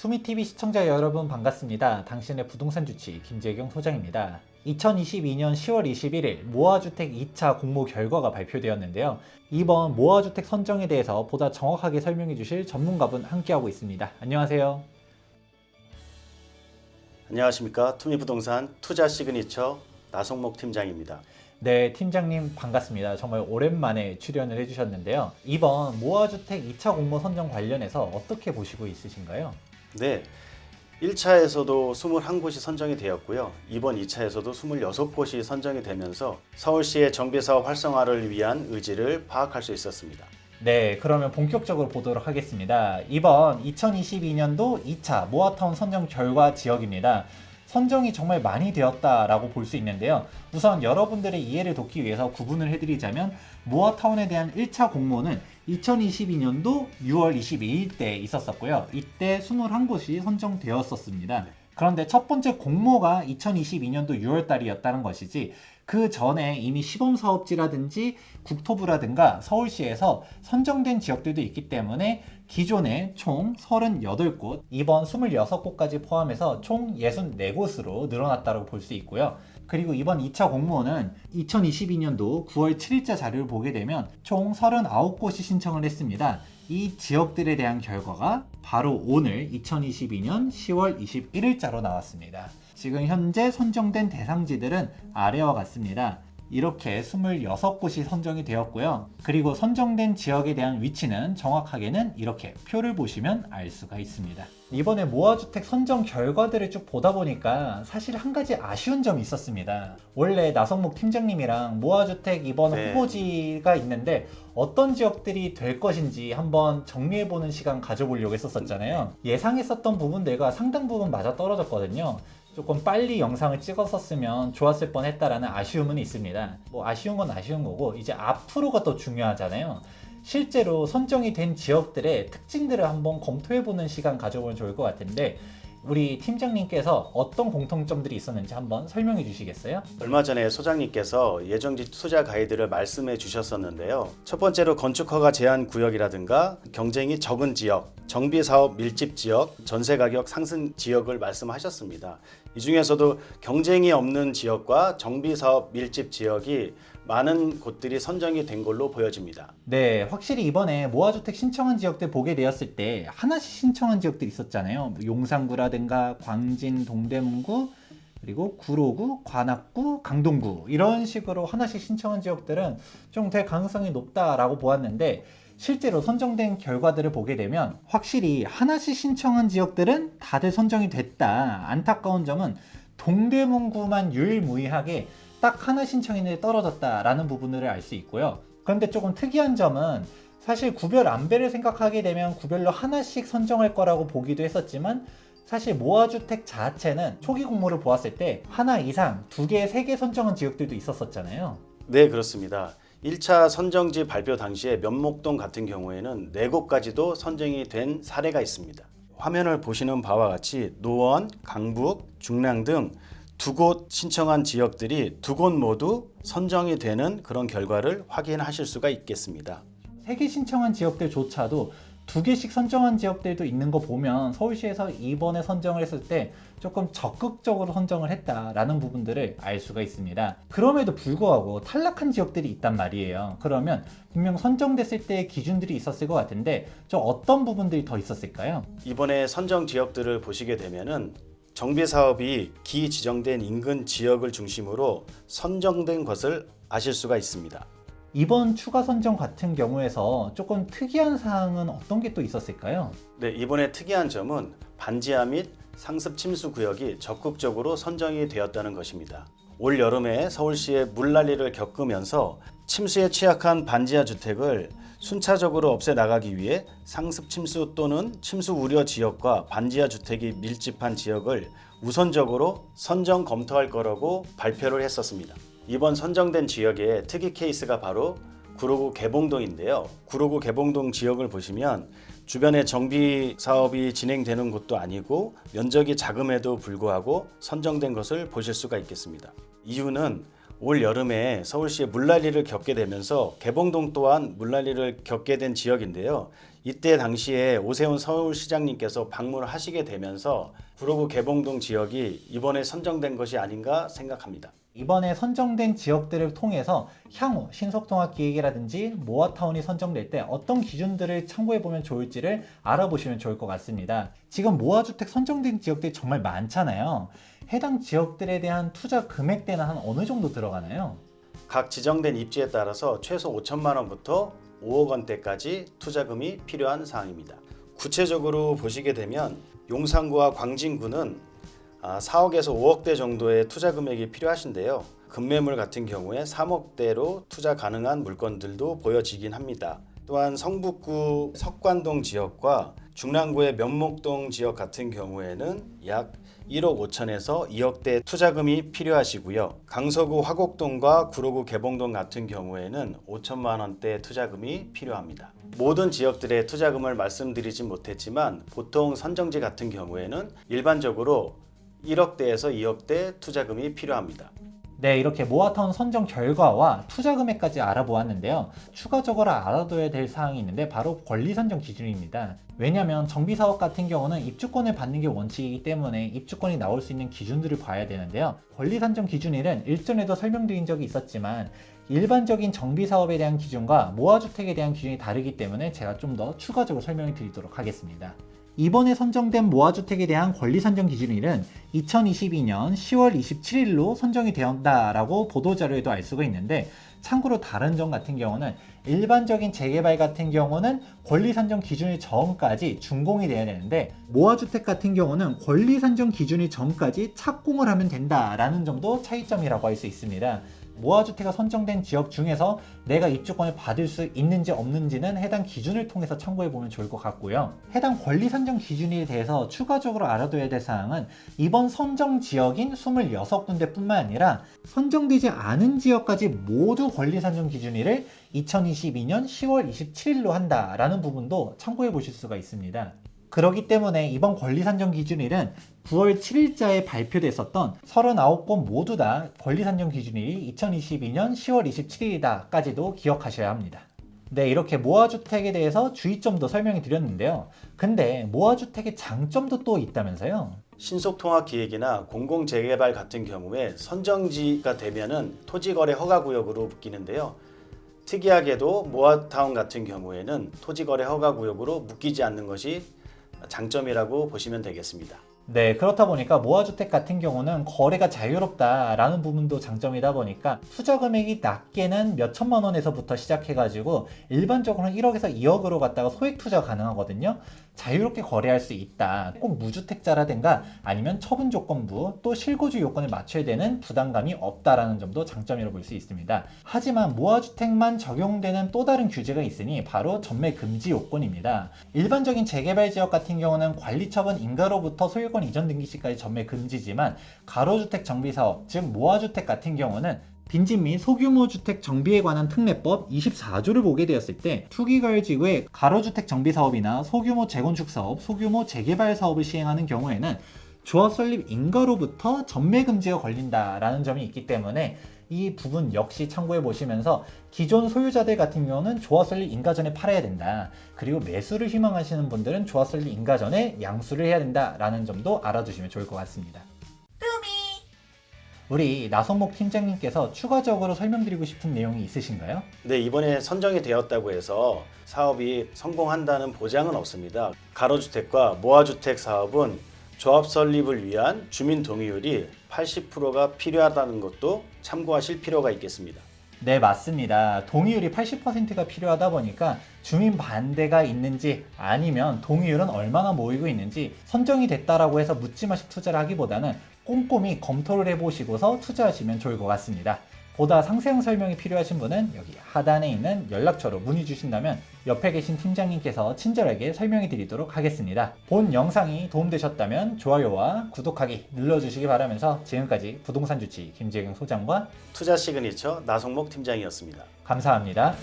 투미TV 시청자 여러분 반갑습니다. 당신의 부동산 주치 김재경 소장입니다. 2022년 10월 21일 모아주택 2차 공모 결과가 발표되었는데요. 이번 모아주택 선정에 대해서 보다 정확하게 설명해 주실 전문가분 함께하고 있습니다. 안녕하세요. 안녕하십니까. 투미부동산 투자 시그니처 나성목 팀장입니다. 네, 팀장님 반갑습니다. 정말 오랜만에 출연을 해주셨는데요. 이번 모아주택 2차 공모 선정 관련해서 어떻게 보시고 있으신가요? 네, 1차에서도 21곳이 선정이 되었고요. 이번 2차에서도 26곳이 선정이 되면서 서울시의 정비사업 활성화를 위한 의지를 파악할 수 있었습니다. 네, 그러면 본격적으로 보도록 하겠습니다. 이번 2022년도 2차 모아타운 선정 결과 지역입니다. 선정이 정말 많이 되었다라고 볼 수 있는데요. 우선 여러분들의 이해를 돕기 위해서 구분을 해드리자면 모아타운에 대한 1차 공모는 2022년도 6월 22일 때 있었었고요. 이때 21곳이 선정되었었습니다. 그런데 첫 번째 공모가 2022년도 6월 달이었다는 것이지 그 전에 이미 시범사업지라든지 국토부라든가 서울시에서 선정된 지역들도 있기 때문에 기존에 총 38곳, 이번 26곳까지 포함해서 총 64곳으로 늘어났다고 볼 수 있고요. 그리고 이번 2차 공모는 2022년도 9월 7일자 자료를 보게 되면 총 39곳이 신청을 했습니다. 이 지역들에 대한 결과가 바로 오늘 2022년 10월 21일자로 나왔습니다. 지금 현재 선정된 대상지들은 아래와 같습니다. 이렇게 26곳이 선정이 되었고요. 그리고 선정된 지역에 대한 위치는 정확하게는 이렇게 표를 보시면 알 수가 있습니다. 이번에 모아주택 선정 결과들을 쭉 보다 보니까 사실 한 가지 아쉬운 점이 있었습니다. 원래 나성목 팀장님이랑 모아주택 이번 후보지가 있는데 어떤 지역들이 될 것인지 한번 정리해보는 시간 가져보려고 했었잖아요. 예상했었던 부분들과 상당 부분 맞아 떨어졌거든요. 조금 빨리 영상을 찍었었으면 좋았을 뻔했다라는 아쉬움은 있습니다. 뭐 아쉬운 건 아쉬운 거고 이제 앞으로가 더 중요하잖아요. 실제로 선정이 된 지역들의 특징들을 한번 검토해보는 시간 가져보면 좋을 것 같은데 우리 팀장님께서 어떤 공통점들이 있었는지 한번 설명해 주시겠어요? 얼마 전에 소장님께서 예정지 투자 가이드를 말씀해 주셨었는데요. 첫 번째로 건축허가 제한 구역이라든가 경쟁이 적은 지역, 정비사업 밀집 지역, 전세가격 상승 지역을 말씀하셨습니다. 이 중에서도 경쟁이 없는 지역과 정비사업 밀집 지역이 많은 곳들이 선정이 된 걸로 보여집니다. 네, 확실히 이번에 모아주택 신청한 지역들 보게 되었을 때 하나씩 신청한 지역들이 있었잖아요. 뭐 용산구라든가 광진, 동대문구, 그리고 구로구, 관악구, 강동구 이런 식으로 하나씩 신청한 지역들은 좀 될 가능성이 높다라고 보았는데 실제로 선정된 결과들을 보게 되면 확실히 하나씩 신청한 지역들은 다들 선정이 됐다. 안타까운 점은 동대문구만 유일무이하게 딱 하나 신청했는데 떨어졌다라는 부분을 알 수 있고요. 그런데 조금 특이한 점은 사실 구별 안배를 생각하게 되면 구별로 하나씩 선정할 거라고 보기도 했었지만 사실 모아주택 자체는 초기 공모를 보았을 때 하나 이상, 2개, 3개 선정한 지역들도 있었었잖아요. 네, 그렇습니다. 1차 선정지 발표 당시에 면목동 같은 경우에는 4곳까지도 선정이 된 사례가 있습니다. 화면을 보시는 바와 같이 노원, 강북, 중랑 등 2곳 신청한 지역들이 2곳 모두 선정이 되는 그런 결과를 확인하실 수가 있겠습니다. 3개 신청한 지역들조차도 2개씩 선정한 지역들도 있는 거 보면 서울시에서 이번에 선정을 했을 때 조금 적극적으로 선정을 했다라는 부분들을 알 수가 있습니다. 그럼에도 불구하고 탈락한 지역들이 있단 말이에요. 그러면 분명 선정됐을 때의 기준들이 있었을 것 같은데 저 어떤 부분들이 더 있었을까요? 이번에 선정 지역들을 보시게 되면은 정비사업이 기지정된 인근 지역을 중심으로 선정된 것을 아실 수가 있습니다. 이번 추가 선정 같은 경우에서 조금 특이한 사항은 어떤 게 또 있었을까요? 네, 이번에 특이한 점은 반지하 및 상습 침수 구역이 적극적으로 선정이 되었다는 것입니다. 올 여름에 서울시의 물난리를 겪으면서 침수에 취약한 반지하 주택을 순차적으로 없애 나가기 위해 상습 침수 또는 침수 우려 지역과 반지하 주택이 밀집한 지역을 우선적으로 선정 검토할 거라고 발표를 했었습니다. 이번 선정된 지역의 특이 케이스가 바로 구로구 개봉동인데요. 구로구 개봉동 지역을 보시면 주변에 정비 사업이 진행되는 곳도 아니고 면적이 작음에도 불구하고 선정된 것을 보실 수가 있겠습니다. 이유는 올 여름에 서울시에 물난리를 겪게 되면서 개봉동 또한 물난리를 겪게 된 지역인데요. 이때 당시에 오세훈 서울시장님께서 방문을 하시게 되면서 구로구 개봉동 지역이 이번에 선정된 것이 아닌가 생각합니다. 이번에 선정된 지역들을 통해서 향후 신속통합기획이라든지 모아타운이 선정될 때 어떤 기준들을 참고해보면 좋을지를 알아보시면 좋을 것 같습니다. 지금 모아주택 선정된 지역들이 정말 많잖아요. 해당 지역들에 대한 투자 금액대는 한 어느 정도 들어가나요? 각 지정된 입지에 따라서 최소 5천만 원부터 5억 원대까지 투자금이 필요한 사항입니다. 구체적으로 보시게 되면 용산구와 광진구는 4억에서 5억대 정도의 투자 금액이 필요하신데요. 급매물 같은 경우에 3억대로 투자 가능한 물건들도 보여지긴 합니다. 또한 성북구 석관동 지역과 중랑구의 면목동 지역 같은 경우에는 약 1억 5천에서 2억대 투자금이 필요하시고요. 강서구 화곡동과 구로구 개봉동 같은 경우에는 5천만 원대 투자금이 필요합니다. 모든 지역들의 투자금을 말씀드리진 못했지만 보통 선정지 같은 경우에는 일반적으로 1억대에서 2억대 투자금이 필요합니다. 네, 이렇게 모아타운 선정 결과와 투자 금액까지 알아보았는데요. 추가적으로 알아둬야 될 사항이 있는데 바로 권리 선정 기준입니다. 왜냐하면 정비사업 같은 경우는 입주권을 받는 게 원칙이기 때문에 입주권이 나올 수 있는 기준들을 봐야 되는데요. 권리 선정 기준일은 일전에도 설명드린 적이 있었지만 일반적인 정비사업에 대한 기준과 모아주택에 대한 기준이 다르기 때문에 제가 좀 더 추가적으로 설명을 드리도록 하겠습니다. 이번에 선정된 모아주택에 대한 권리 선정 기준일은 2022년 10월 27일로 선정이 되었다라고 보도자료에도 알 수가 있는데, 참고로 다른 점 같은 경우는 일반적인 재개발 같은 경우는 권리 선정 기준일 전까지 준공이 돼야 되는데, 모아주택 같은 경우는 권리 선정 기준일 전까지 착공을 하면 된다라는 점도 차이점이라고 할 수 있습니다. 모아주택가 선정된 지역 중에서 내가 입주권을 받을 수 있는지 없는지는 해당 기준을 통해서 참고해보면 좋을 것 같고요. 해당 권리 선정 기준에 대해서 추가적으로 알아둬야 될 사항은 이번 선정 지역인 26군데 뿐만 아니라 선정되지 않은 지역까지 모두 권리 선정 기준일을 2022년 10월 27일로 한다라는 부분도 참고해 보실 수가 있습니다. 그렇기 때문에 이번 권리 선정 기준일은 9월 7일자에 발표됐었던 39곳 모두 다 권리 선정 기준일이 2022년 10월 27일이다까지도 기억하셔야 합니다. 네, 이렇게 모아주택에 대해서 주의점도 설명해 드렸는데요. 근데 모아주택의 장점도 또 있다면서요? 신속통합기획이나 공공재개발 같은 경우에 선정지가 되면은 토지거래 허가구역으로 묶이는데요. 특이하게도 모아타운 같은 경우에는 토지거래 허가구역으로 묶이지 않는 것이 장점이라고 보시면 되겠습니다. 네, 그렇다 보니까 모아주택 같은 경우는 거래가 자유롭다라는 부분도 장점이다 보니까 투자 금액이 낮게는 몇 천만 원에서부터 시작해가지고 일반적으로는 1억에서 2억으로 갔다가 소액 투자 가능하거든요. 자유롭게 거래할 수 있다. 꼭 무주택자라든가 아니면 처분 조건부 또 실거주 요건을 맞춰야 되는 부담감이 없다라는 점도 장점이라고 볼 수 있습니다. 하지만 모아주택만 적용되는 또 다른 규제가 있으니 바로 전매 금지 요건입니다. 일반적인 재개발 지역 같은 경우는 관리처분 인가로부터 소유권 이전 등기 시까지 전매 금지지만 가로주택 정비사업 즉 모아주택 같은 경우는 빈집 및 소규모 주택 정비에 관한 특례법 24조를 보게 되었을 때 투기과열지구에 가로주택 정비사업이나 소규모 재건축 사업, 소규모 재개발 사업을 시행하는 경우에는 조합 설립 인가로부터 전매 금지가 걸린다라는 점이 있기 때문에 이 부분 역시 참고해 보시면서 기존 소유자들 같은 경우는 조합 설립 인가 전에 팔아야 된다. 그리고 매수를 희망하시는 분들은 조합 설립 인가 전에 양수를 해야 된다라는 점도 알아두시면 좋을 것 같습니다. 우리 나성목 팀장님께서 추가적으로 설명드리고 싶은 내용이 있으신가요? 네, 이번에 선정이 되었다고 해서 사업이 성공한다는 보장은 없습니다. 가로주택과 모아주택 사업은 조합 설립을 위한 주민 동의율이 80%가 필요하다는 것도 참고하실 필요가 있겠습니다. 네, 맞습니다. 동의율이 80%가 필요하다 보니까 주민 반대가 있는지 아니면 동의율은 얼마나 모이고 있는지 선정이 됐다라고 해서 묻지마식 투자를 하기보다는 꼼꼼히 검토를 해보시고서 투자하시면 좋을 것 같습니다. 보다 상세한 설명이 필요하신 분은 여기 하단에 있는 연락처로 문의 주신다면 옆에 계신 팀장님께서 친절하게 설명해 드리도록 하겠습니다. 본 영상이 도움되셨다면 좋아요와 구독하기 눌러주시기 바라면서 지금까지 부동산 주치 김재경 소장과 투자 시그니처 나성목 팀장이었습니다. 감사합니다.